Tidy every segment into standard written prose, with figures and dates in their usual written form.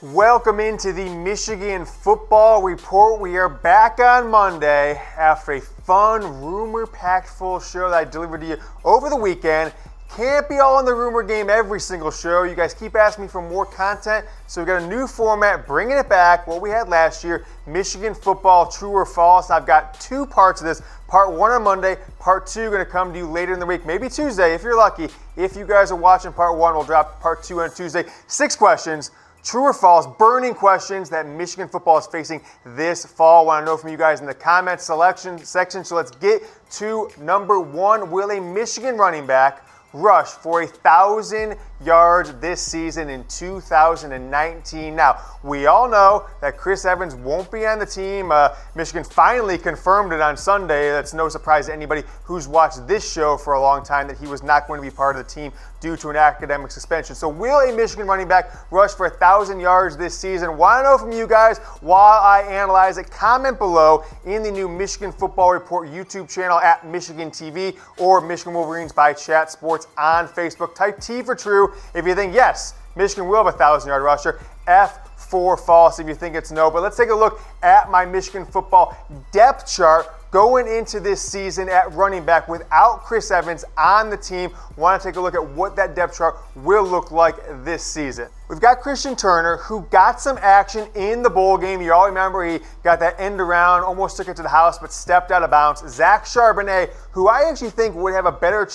Welcome into the Michigan Football Report. We are back on Monday after a fun, rumor-packed full show that I delivered to you over the weekend. Can't be all in the rumor game every single show. You guys keep asking me for more content, so we've got a new format, bringing it back, what we had last year, Michigan football, true or false. I've got two parts of this. Part one on Monday, part two going to come to you later in the week, maybe Tuesday if you're lucky. If you guys are watching part one, we'll drop part two on Tuesday. 6 questions. True or false, burning questions that Michigan football is facing this fall. I want to know from you guys in the comments section. So let's get to number one. Will a Michigan running back rush for 1,000 yards this season in 2019? Now, we all know that Chris Evans won't be on the team. Michigan finally confirmed it on Sunday. That's no surprise to anybody who's watched this show for a long time that he was not going to be part of the team due to an academic suspension. So will a Michigan running back rush for 1,000 yards this season? Want to know from you guys while I analyze it. Comment below in the new Michigan Football Report YouTube channel at Michigan TV or Michigan Wolverines by Chat Sports on Facebook. Type T for true if you think yes, Michigan will have a 1,000-yard rusher. F for false if you think it's no. But let's take a look at my Michigan football depth chart going into this season at running back without Chris Evans on the team. Want to take a look at what that depth chart will look like this season. We've got Christian Turner, who got some action in the bowl game. You all remember he got that end around, almost took it to the house, but stepped out of bounds. Zach Charbonnet, who I actually think would have a better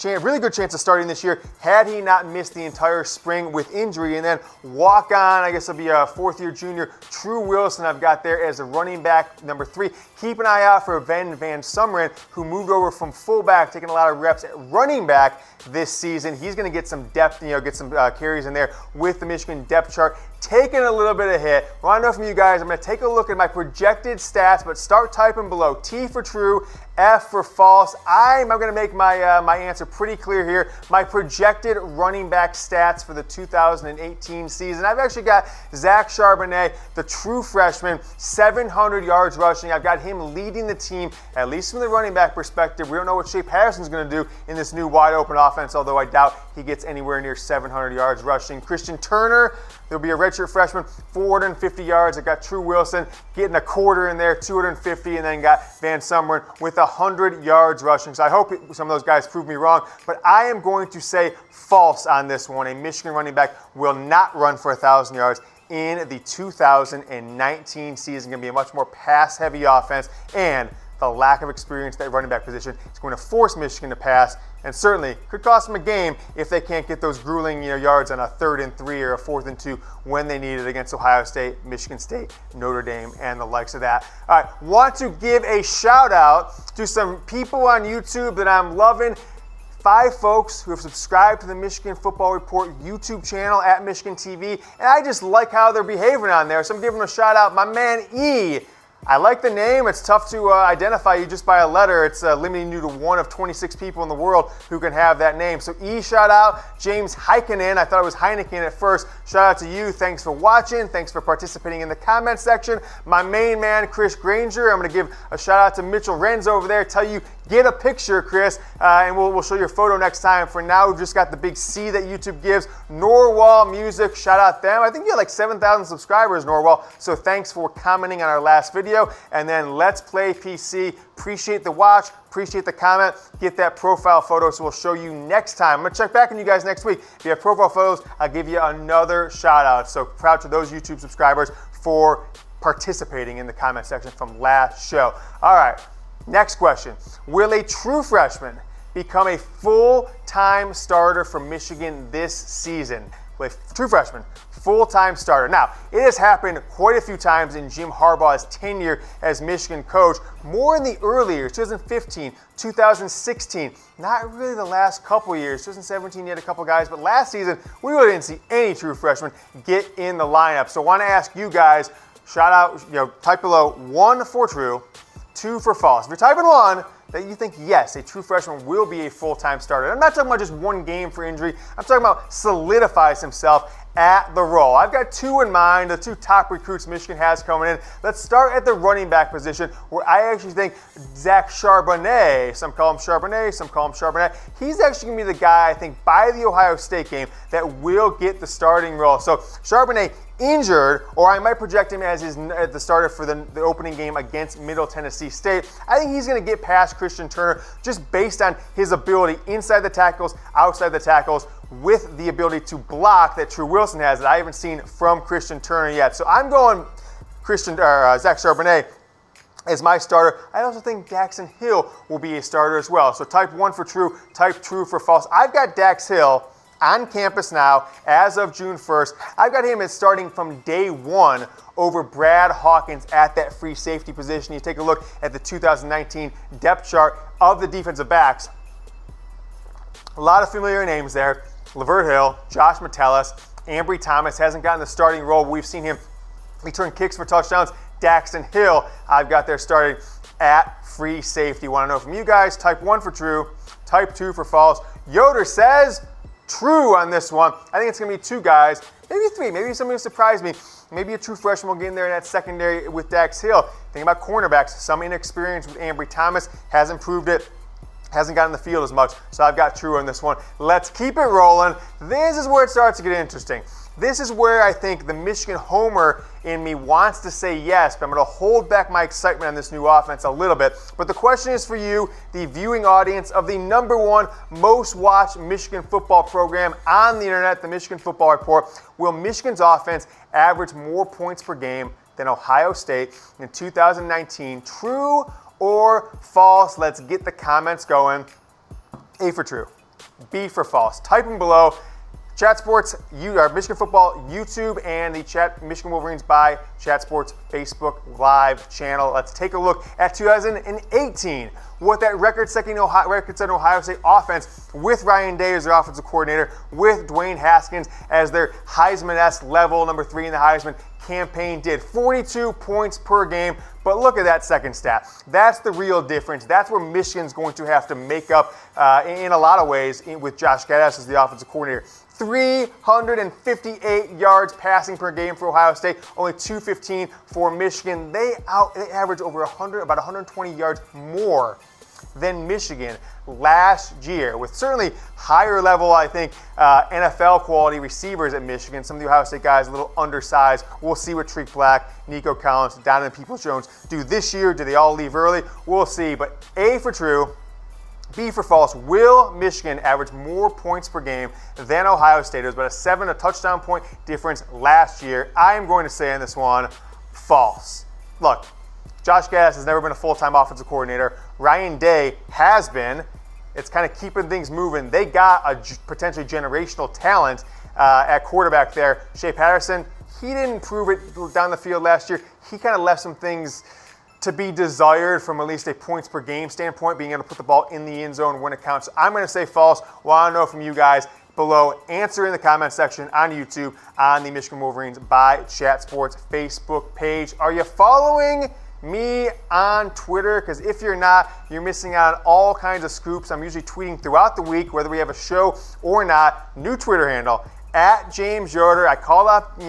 really good chance of starting this year had he not missed the entire spring with injury. And then walk on, I guess it'll be a fourth-year junior, Tru Wilson I've got there as a running back number 3. Keep an eye out for Ben VanSumeren, who moved over from fullback, taking a lot of reps at running back this season. He's going to get some depth, get some carries in there with the Michigan depth chart. Taking a little bit of hit. Want to know from you guys, I'm going to take a look at my projected stats, but start typing below. T for true, F for false. I'm going to make my my answer pretty clear here. My projected running back stats for the 2018 season. I've actually got Zach Charbonnet, the true freshman, 700 yards rushing. I've got him leading the team, at least from the running back perspective. We don't know what Shea Patterson's going to do in this new wide open offense, although I doubt he gets anywhere near 700 yards rushing. Christian Turner, there'll be a redshirt freshman, 450 yards. I got Tru Wilson getting a quarter in there, 250, and then got VanSumeren with 100 yards rushing. So I hope some of those guys prove me wrong, but I am going to say false on this one. A Michigan running back will not run for 1,000 yards in the 2019 season. Going to be a much more pass-heavy offense, and the lack of experience at that running back position is going to force Michigan to pass, and certainly could cost them a game if they can't get those grueling yards on a 3rd and 3 or a 4th and 2 when they need it against Ohio State, Michigan State, Notre Dame, and the likes of that. All right, want to give a shout out to some people on YouTube that I'm loving. 5 folks who have subscribed to the Michigan Football Report YouTube channel at Michigan TV, and I just like how they're behaving on there, so I'm giving them a shout out. My man E, I like the name. It's tough to identify you just by a letter. It's limiting you to one of 26 people in the world who can have that name. So E, shout out. James Heikkinen, I thought it was Heineken at first. Shout out to you. Thanks for watching. Thanks for participating in the comment section. My main man, Chris Granger. I'm going to give a shout out to Mitchell Renz over there. Tell you, get a picture, Chris, and we'll show your photo next time. For now, we've just got the big C that YouTube gives. Norwal Music, shout out them. I think you had like 7,000 subscribers, Norwal. So thanks for commenting on our last video. And then Let's Play PC. Appreciate the watch, appreciate the comment. Get that profile photo, so we'll show you next time. I'm gonna check back on you guys next week. If you have profile photos, I'll give you another shout out. So proud to those YouTube subscribers for participating in the comment section from last show. All right, next question. Will a true freshman become a full-time starter for Michigan this season? With true freshman, full-time starter. Now, it has happened quite a few times in Jim Harbaugh's tenure as Michigan coach, more in the early years, 2015, 2016, not really the last couple years. 2017, you had a couple guys, but last season, we really didn't see any true freshmen get in the lineup. So I want to ask you guys, shout out, type below 1 for true, 2 for false. If you're typing 1, that you think, yes, a true freshman will be a full-time starter. I'm not talking about just one game for injury. I'm talking about solidifies himself at the role. I've got two in mind, the two top recruits Michigan has coming in. Let's start at the running back position, where I actually think Zach Charbonnet, some call him Charbonnet, some call him Charbonnet, he's actually going to be the guy, I think, by the Ohio State game that will get the starting role. So Charbonnet injured, or I might project him as the starter for the opening game against Middle Tennessee State. I think he's going to get past Christian Turner just based on his ability inside the tackles, outside the tackles, with the ability to block that Tru Wilson has that I haven't seen from Christian Turner yet. So I'm going Zach Charbonnet as my starter. I also think Dax Hill will be a starter as well. So type 1 for true, type 2 for false. I've got Dax Hill on campus now as of June 1st. I've got him as starting from day one over Brad Hawkins at that free safety position. You take a look at the 2019 depth chart of the defensive backs. A lot of familiar names there. Lavert Hill, Josh Metellus, Ambry Thomas hasn't gotten the starting role. We've seen him return kicks for touchdowns. Daxton Hill, I've got there starting at free safety. Want to know from you guys, type 1 for true, type 2 for false. Yoder says true on this one. I think it's going to be two guys, maybe three, maybe somebody will surprise me. Maybe a true freshman will get in there in that secondary with Dax Hill. Think about cornerbacks, some inexperience with Ambry Thomas, hasn't proved it. Hasn't gotten in the field as much, so I've got true on this one. Let's keep it rolling. This is where it starts to get interesting. This is where I think the Michigan homer in me wants to say yes, but I'm going to hold back my excitement on this new offense a little bit. But the question is for you, the viewing audience of the #1 most watched Michigan football program on the internet, the Michigan Football Report. Will Michigan's offense average more points per game than Ohio State in 2019? True or false? Let's get the comments going. A for true, B for false. Type them below. Chat Sports, Michigan Football YouTube, and the Michigan Wolverines by Chat Sports Facebook Live channel. Let's take a look at 2018. What that record-setting Ohio State offense with Ryan Day as their offensive coordinator, with Dwayne Haskins as their Heisman-esque level #3 in the Heisman campaign did. 42 points per game, but look at that second stat. That's the real difference. That's where Michigan's going to have to make up in a lot of ways with Josh Gattis as the offensive coordinator. 358 yards passing per game for Ohio State, only 215 for Michigan. They average over about 120 yards more than Michigan last year, with certainly higher level, I think, NFL quality receivers at Michigan. Some of the Ohio State guys a little undersized. We'll see what Treek Black, Nico Collins, Donovan Peoples-Jones do this year. Do they all leave early? We'll see. But A for true, B for false. Will Michigan average more points per game than Ohio State? It was about a touchdown point difference last year. I am going to say on this one, false. Look, Josh Gattis has never been a full-time offensive coordinator. Ryan Day has been. It's kind of keeping things moving. They got a potentially generational talent at quarterback there. Shea Patterson, he didn't prove it down the field last year. He kind of left some things to be desired from at least a points per game standpoint, being able to put the ball in the end zone when it counts. I'm going to say false. Want to know from you guys below. Answer in the comment section on YouTube on the Michigan Wolverines by Chat Sports Facebook page. Are you following me on Twitter? Because if you're not, you're missing out on all kinds of scoops. I'm usually tweeting throughout the week, whether we have a show or not. New Twitter handle, @James Yoder. I called up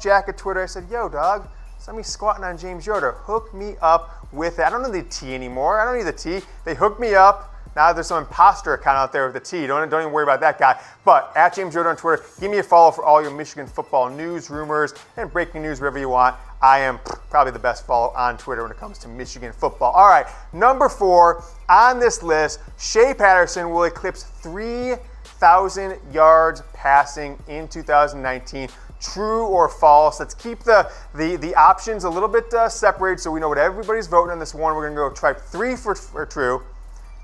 Jack at Twitter. I said, yo, dog, somebody's squatting on James Yoder. Hook me up with it. I don't need the T anymore. I don't need the T. They hooked me up. Now there's some imposter account out there with the T. Don't even worry about that guy. But @James Yoder on Twitter. Give me a follow for all your Michigan football news, rumors, and breaking news wherever you want. I am probably the best follow on Twitter when it comes to Michigan football. All right, #4 on this list, Shea Patterson will eclipse 3,000 yards passing in 2019. True or false? Let's keep the options a little bit separated so we know what everybody's voting on this one. We're going to go type 3 for true,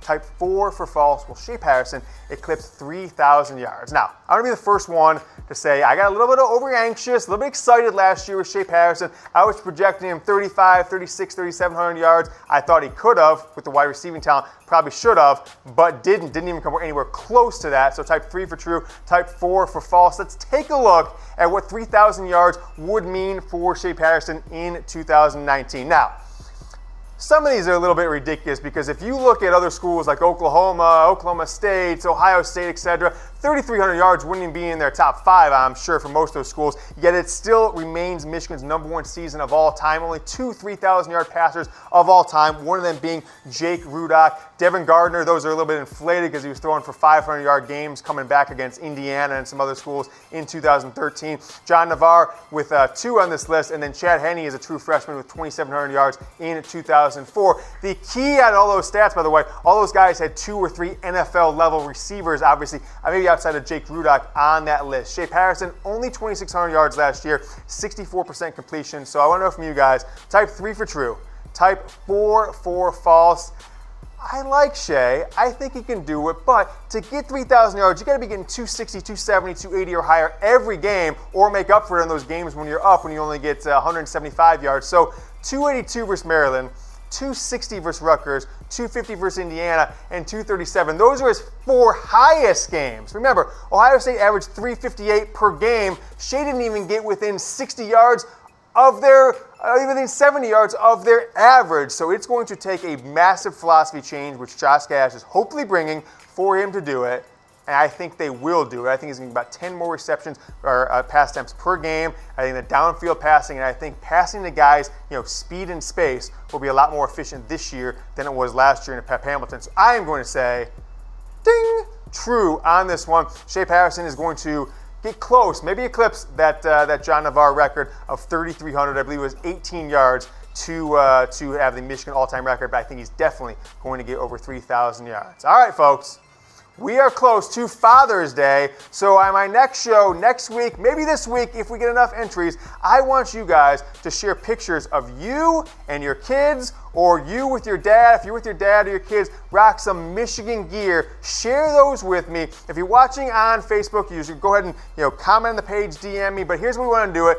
type 4 for false. Will Shea Patterson eclipse 3,000 yards? Now, I'm going to be the first one to say I got a little bit over anxious, a little bit excited last year with Shea Patterson. I was projecting him 35, 36, 3,700 yards. I thought he could have with the wide receiving talent. Probably should have, but didn't even come anywhere close to that. So type 3 for true, type 4 for false. Let's take a look at what 3,000 yards would mean for Shea Patterson in 2019. Now, Some of these are a little bit ridiculous because if you look at other schools like Oklahoma, Oklahoma State, Ohio State, etc., 3,300 yards wouldn't even be in their top 5, I'm sure, for most of those schools. Yet it still remains Michigan's #1 season of all time. Only 2 3,000-yard passers of all time, one of them being Jake Rudock. Devin Gardner, those are a little bit inflated because he was throwing for 500-yard games coming back against Indiana and some other schools in 2013. John Navarre with 2 on this list, and then Chad Henne is a true freshman with 2,700 yards in 2004. The key on all those stats, by the way, all those guys had 2 or 3 NFL-level receivers, obviously, maybe outside of Jake Rudock on that list. Shea Patterson, only 2,600 yards last year, 64% completion. So I want to know from you guys, type 3 for true, type 4 for false. I like Shea. I think he can do it, but to get 3,000 yards, you got to be getting 260, 270, 280 or higher every game, or make up for it in those games when you're up, when you only get 175 yards. So 282 versus Maryland, 260 versus Rutgers, 250 versus Indiana, and 237. Those are his 4 highest games. Remember, Ohio State averaged 358 per game. Shea didn't even get within 60 yards of their, within 70 yards of their average. So it's going to take a massive philosophy change, which Josh Gash is hopefully bringing for him to do it. And I think they will do it. I think he's going to get about 10 more receptions or pass attempts per game. I think the downfield passing, and I think passing to guys, speed and space will be a lot more efficient this year than it was last year in Pep Hamilton. So I am going to say, ding, true on this one. Shea Patterson is going to get close, maybe eclipse that John Navarre record of 3,300. I believe it was 18 yards to have the Michigan all-time record, but I think he's definitely going to get over 3,000 yards. All right, folks. We are close to Father's Day, so on my next show, next week, maybe this week, if we get enough entries, I want you guys to share pictures of you and your kids, or you with your dad. If you're with your dad or your kids, rock some Michigan gear. Share those with me. If you're watching on Facebook, you should go ahead and comment on the page, DM me, but here's what we want to do it.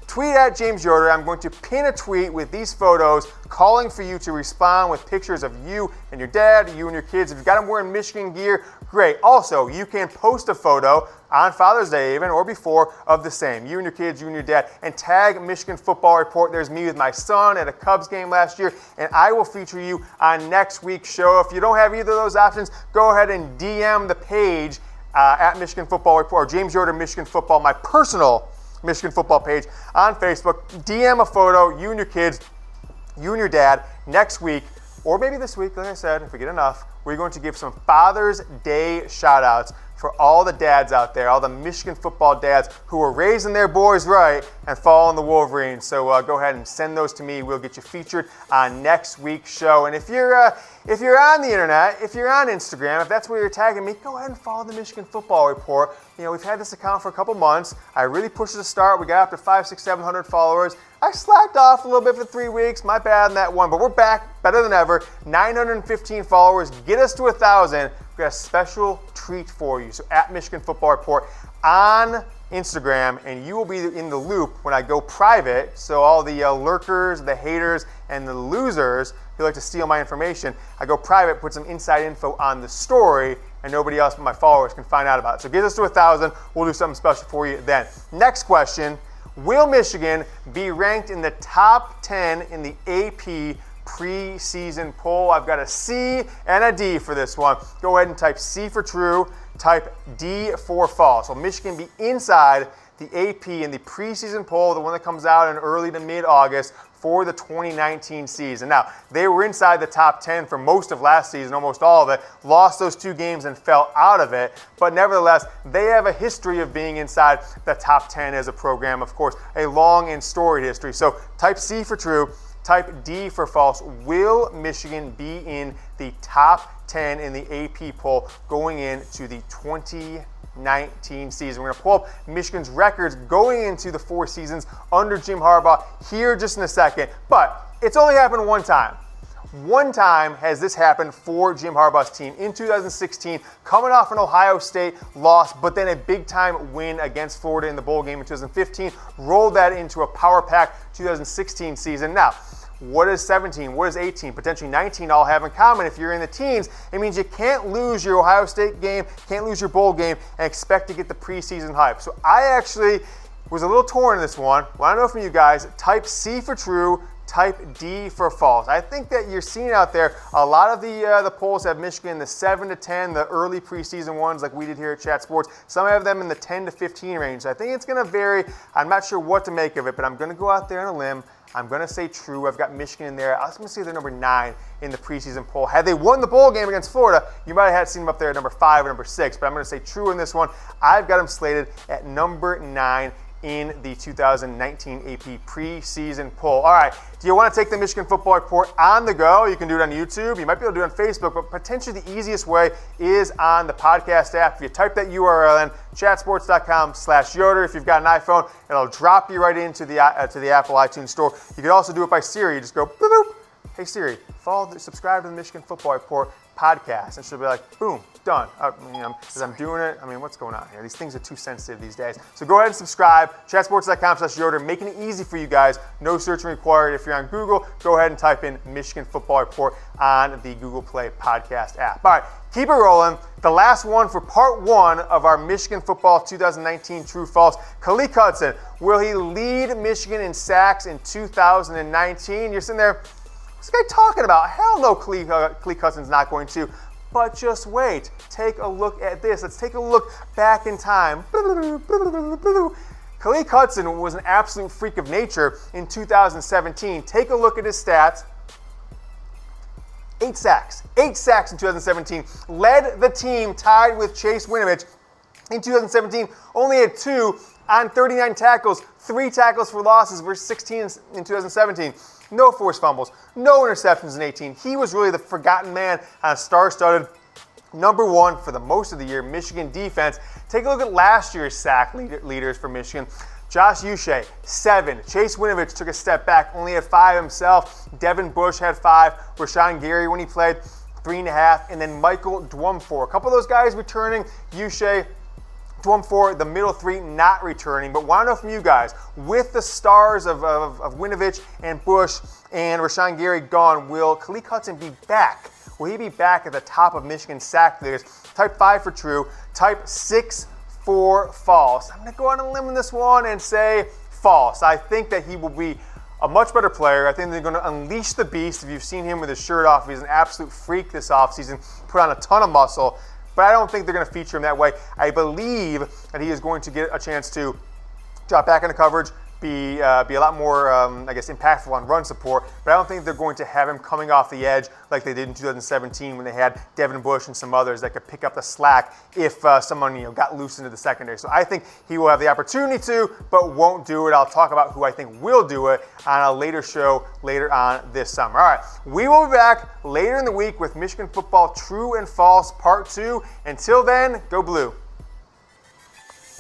Tweet at James Yoder. I'm going to pin a tweet with these photos calling for you to respond with pictures of you and your dad, you and your kids. If you've got them wearing Michigan gear, great. Also, you can post a photo on Father's Day even or before of the same. You and your kids, you and your dad, and tag Michigan Football Report. There's me with my son at a Cubs game last year, and I will feature you on next week's show. If you don't have either of those options, go ahead and DM the page at Michigan Football Report, or James Yoder Michigan Football, my personal Michigan Football page on Facebook. DM a photo, you and your kids, you and your dad, next week, or maybe this week, like I said, if we get enough, we're going to give some Father's Day shout-outs for all the dads out there, all the Michigan football dads who are raising their boys right and following the Wolverines. So go ahead and send those to me. We'll get you featured on next week's show. And if you're on the internet, if you're on Instagram, if that's where you're tagging me, go ahead and follow the Michigan Football Report. We've had this account for a couple months. I really pushed it to start. We got up to 500, 600, 700 followers. I slacked off a little bit for 3 weeks. My bad on that one, but we're back better than ever. 915 followers. Get us to 1,000. We've got a special treat for you. So at Michigan Football Report on Instagram, and you will be in the loop when I go private. So all the lurkers, the haters, and the losers who like to steal my information, I go private, put some inside info on the story, and nobody else but my followers can find out about it. So get us to 1,000. We'll do something special for you then. Next question. Will Michigan be ranked in the top 10 in the AP preseason poll? I've got a C and a D for this one. Go ahead and type C for true, type D for false. Will Michigan be inside the AP in the preseason poll, the one that comes out in early to mid-August for the 2019 season? Now, they were inside the top 10 for most of last season, almost all of it, lost those 2 games and fell out of it, but nevertheless, they have a history of being inside the top 10 as a program, of course, a long and storied history. So type C for true, type D for false. Will Michigan be in the top 10 in the AP poll going into the 2019 season? We're going to pull up Michigan's records going into the 4 seasons under Jim Harbaugh here just in a second, but it's only happened one time. One time has this happened for Jim Harbaugh's team in 2016, coming off an Ohio State loss, but then a big-time win against Florida in the bowl game in 2015, rolled that into a power-packed 2016 season. Now, what does 17, what does 18, potentially 19 all have in common? If you're in the teens, it means you can't lose your Ohio State game, can't lose your bowl game, and expect to get the preseason hype. So I actually was a little torn in this one. Want to know from you guys, type C for true, type D for false. I think that you're seeing out there a lot of the polls have Michigan in the 7 to 10, the early preseason ones like we did here at Chat Sports. Some have them in the 10 to 15 range. So I think it's going to vary. I'm not sure what to make of it, but I'm going to go out there on a limb. I'm going to say true. I've got Michigan in there. I was going to say they're number 9 in the preseason poll. Had they won the bowl game against Florida, you might have seen them up there at number 5 or number 6, but I'm going to say true in this one. I've got them slated at number 9 in the 2019 AP preseason poll. All right, do you want to take the Michigan Football Report on the go? You can do it on YouTube. You might be able to do it on Facebook, but potentially the easiest way is on the podcast app. If you type that URL in, chatsports.com/Yoder. If you've got an iPhone, it'll drop you right into the Apple iTunes store. You can also do it by Siri. You just go, boop, boop. Hey Siri, subscribe to the Michigan Football Report podcast, and she'll be like, boom, done. As I'm doing it, what's going on here? These things are too sensitive these days. So go ahead and subscribe, chatsports.com/Yoder, making it easy for you guys. No searching required. If you're on Google, go ahead and type in Michigan Football Report on the Google Play podcast app. All right, keep it rolling. The last one for part 1 of our Michigan Football 2019 True False. Kalique Hudson, will he lead Michigan in sacks in 2019? You're sitting there, what's this guy talking about? Hell no, Kalique Hudson's not going to. But just wait. Take a look at this. Let's take a look back in time. Kalique Hudson was an absolute freak of nature in 2017. Take a look at his stats. 8 sacks. 8 sacks in 2017. Led the team tied with Chase Winovich. In 2017, only had 2 on 39 tackles. 3 tackles for losses versus 16 in 2017. No forced fumbles, no interceptions in 18. He was really the forgotten man on a star-studded number 1 for the most of the year Michigan defense. Take a look at last year's sack leaders for Michigan. Josh Uche, 7. Chase Winovich took a step back, only had 5 himself. Devin Bush had 5. Rashan Gary, when he played, 3.5. And then Michael Dwumfor. A couple of those guys returning. Uche, Dwumfor, the middle 3 not returning, but want to know from you guys, with the stars of Winovich and Bush and Rashan Gary gone, will Kalique Hudson be back? Will he be back at the top of Michigan sack leaders? Type 5 for true, type 6 for false. I'm going to go on a limb in this one and say false. I think that he will be a much better player. I think they're going to unleash the beast. If you've seen him with his shirt off, he's an absolute freak this offseason, put on a ton of muscle. But I don't think they're going to feature him that way. I believe that he is going to get a chance to drop back into coverage, be a lot more, impactful on run support. But I don't think they're going to have him coming off the edge like they did in 2017 when they had Devin Bush and some others that could pick up the slack if someone got loose into the secondary. So I think he will have the opportunity to, but won't do it. I'll talk about who I think will do it on a later show later on this summer. All right, we will be back later in the week with Michigan Football True and False Part 2. Until then, go Blue.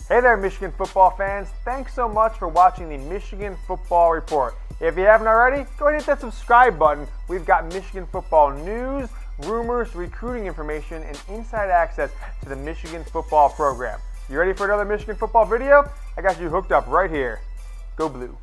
Hey there, Michigan football fans. Thanks so much for watching the Michigan Football Report. If you haven't already, go ahead and hit that subscribe button. We've got Michigan football news, rumors, recruiting information, and inside access to the Michigan football program. You ready for another Michigan football video? I got you hooked up right here. Go Blue.